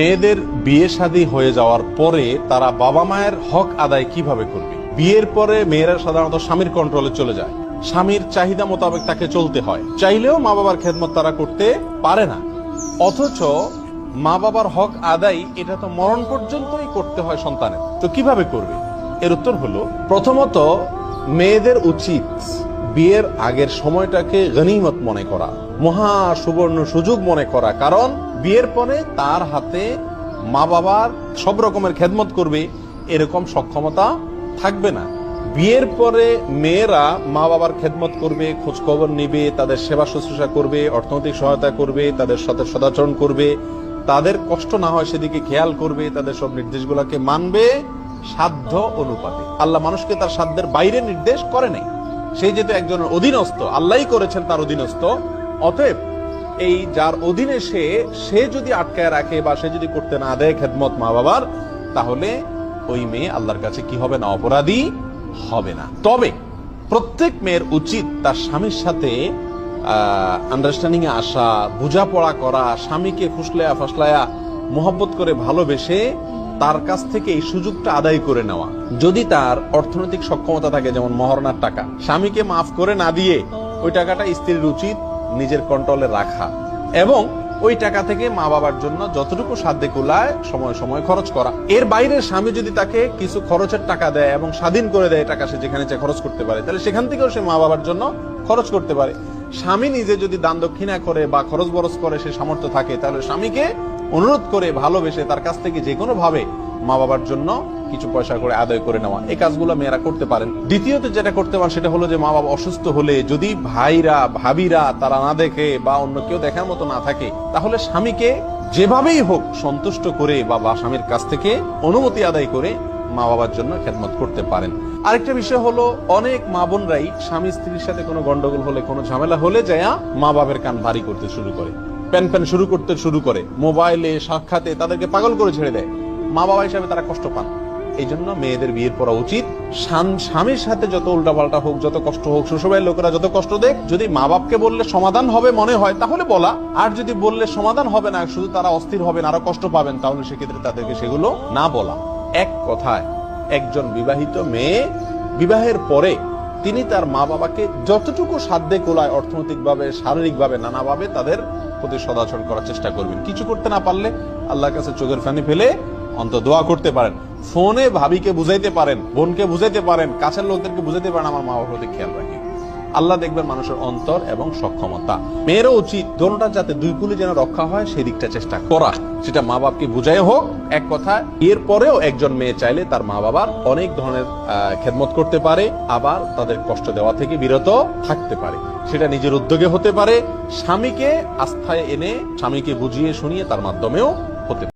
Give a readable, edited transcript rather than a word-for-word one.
মেয়েদের বিয়ে শাদী হয়ে যাওয়ার পরে তারা বাবা মায়ের হক আদায় কিভাবে করবে? বিয়ের পরে মেয়েরা সাধারণত স্বামীর কন্ট্রোলে চলে যায়, স্বামীর চাহিদা মোতাবেক তাকে চলতে হয়। চাইলেও মা বাবার খেদমত তারা করতে পারে না, অথচ মা বাবার হক আদায় এটা তো মরণ পর্যন্তই করতে হয় সন্তানের। তো কিভাবে করবে? এর উত্তর হলো, প্রথমত মেয়েদের উচিত বিয়ের আগের সময়টাকে গনিমত মনে করা, মহা সুবর্ণ সুযোগ মনে করা। কারণ বিয়ের পরে তার হাতে মা বাবার সব রকমের খেদমত করবে এরকম সক্ষমতা থাকবে না। বিয়ের পরে মেয়েরা মা বাবার খেদমত করবে, খোঁজ খবর নিবে, তাদের সেবা শুশ্রূষা করবে, অর্থনৈতিক সহায়তা করবে, তাদের সাথে সদাচরণ করবে, তাদের কষ্ট না হয় সেদিকে খেয়াল করবে, তাদের সব নির্দেশগুলোকে মানবে সাধ্য অনুপাতে। আল্লাহ মানুষকে তার সাধ্যের বাইরে নির্দেশ করে নাই। সেই যেহেতু একজনের অধীনস্থ, আল্লাহই করেছেন তার অধীনস্থ, অতএব এই যার অধীনে সে যদি আটকায় রাখে বা সে যদি করতে না দেয় খেদমত মা বাবার, তাহলে ওই মেয়ে আল্লাহর কাছে কি হবে না? অপরাধী হবে না। তবে প্রত্যেক মেয়ের উচিত তার স্বামীর সাথে আন্ডারস্ট্যান্ডিং এ আসা, বোঝাপড়া করা, স্বামীকে ফুসলায়া ফাসলায়া মোহব্বত করে ভালোবেসে তার কাছ থেকে এই সুযোগটা আদায় করে নেওয়া। যদি তার অর্থনৈতিক সক্ষমতা থাকে, যেমন মহারণার টাকা, স্বামীকে মাফ করে না দিয়ে ওই টাকাটা স্ত্রীর উচিত নিজের কন্ট্রোলে রাখা এবং ওই টাকা থেকে মা বাবার জন্য যতটুকু সাধ্যে কুলায় সময় সময় খরচ করা। এর বাইরে স্বামী যদি তাকে কিছু খরচের টাকা দেয় এবং স্বাধীন করে দেয় টাকা, সে যেখানে চায় খরচ করতে পারে, তাহলে সেখান থেকেও সে মা বাবার জন্য খরচ করতে পারে। স্বামী নিজে যদি দান দক্ষিণা করে বা খরচ বরচ করে সে সামর্থ্য থাকে, তাহলে স্বামীকে অনুরোধ করে ভালোবেসে তার কাছ থেকে যে কোনো ভাবে মা বাবার জন্য কিছু পয়সা করে আদায় করে নেওয়া, এই কাজগুলো মেয়েরা করতে পারেন। দ্বিতীয়ত যেটা করতে পারেন সেটা হলো যে মা বাবা অসুস্থ হলে যদি ভাইরা ভাবিরা তারা না দেখে বা অন্য কেউ দেখার মতো না থাকে, তাহলে স্বামীকে যেভাবেই হোক সন্তুষ্ট করে বা স্বামীর কাছ থেকে অনুমতি আদায় করে মা বাবার জন্য খেদমত করতে পারেন। আরেকটা বিষয় হলো, অনেক মা বোনরাই স্বামী স্ত্রীর সাথে কোনো গন্ডগোল হলে, কোনো ঝামেলা হলে যায়া মা বাবার কান ভারী করতে শুরু করে, প্যান প্যান শুরু করে, মোবাইলে সাক্ষাতে তাদেরকে পাগল করে ছেড়ে দেয়। মা বাবা হিসাবে তারা কষ্ট পান। এই জন্য মেয়েদের বিয়ের পড়া উচিত স্বামীর সাথে যত উল্টাপাল্টা হোক, যত কষ্ট হোক, শ্বশুরবাড়ির লোকেরা যত কষ্ট দেখ, যদি মা বাপকে বললে সমাধান হবে মনে হয় তাহলে বলা, আর যদি বললে সমাধান হবে না, শুধু তারা অস্থির হবেন, আরো কষ্ট পাবেন, তাহলে সেক্ষেত্রে তাদেরকে সেগুলো না বলা। এক কথায় একজন বিবাহিত মেয়ে বিবাহের পরে তিনি তার মা বাবাকে যতটুকু সাধ্যে কোলায় অর্থনৈতিকভাবে, শারীরিকভাবে, নানাভাবে তাদের প্রতি সদাচরণ করার চেষ্টা করবেন। কিছু করতে না পারলে আল্লাহর কাছে চোখের পানি ফেলে অন্তত দোয়া করতে পারেন। ফোনে ভাবিকে বুঝাইতে পারেন, বোনকে বুঝাইতে পারেন, কাছের লোকদেরকে বুঝাইতে পারেন আমার মা বাবার প্রতি খেয়াল রাখি। আল্লাহ দেখবেন মানুষের অন্তর এবং সক্ষমতা। মেয়েরও উচিত দোনোটা যাতে দুই কুলে যেন রক্ষা হয় সেই দিকটা চেষ্টা করা, সেটা মা বাপকে বুঝাই হোক। এক কথা, এর পরেও একজন মেয়ে চাইলে তার মা বাবার অনেক ধরনের খেদমত করতে পারে, আবার তাদের কষ্ট দেওয়া থেকে বিরত থাকতে পারে। সেটা নিজের উদ্যোগে হতে পারে, স্বামীকে আস্থায় এনে স্বামীকে বুঝিয়ে শুনিয়ে তার মাধ্যমেও হতে পারে।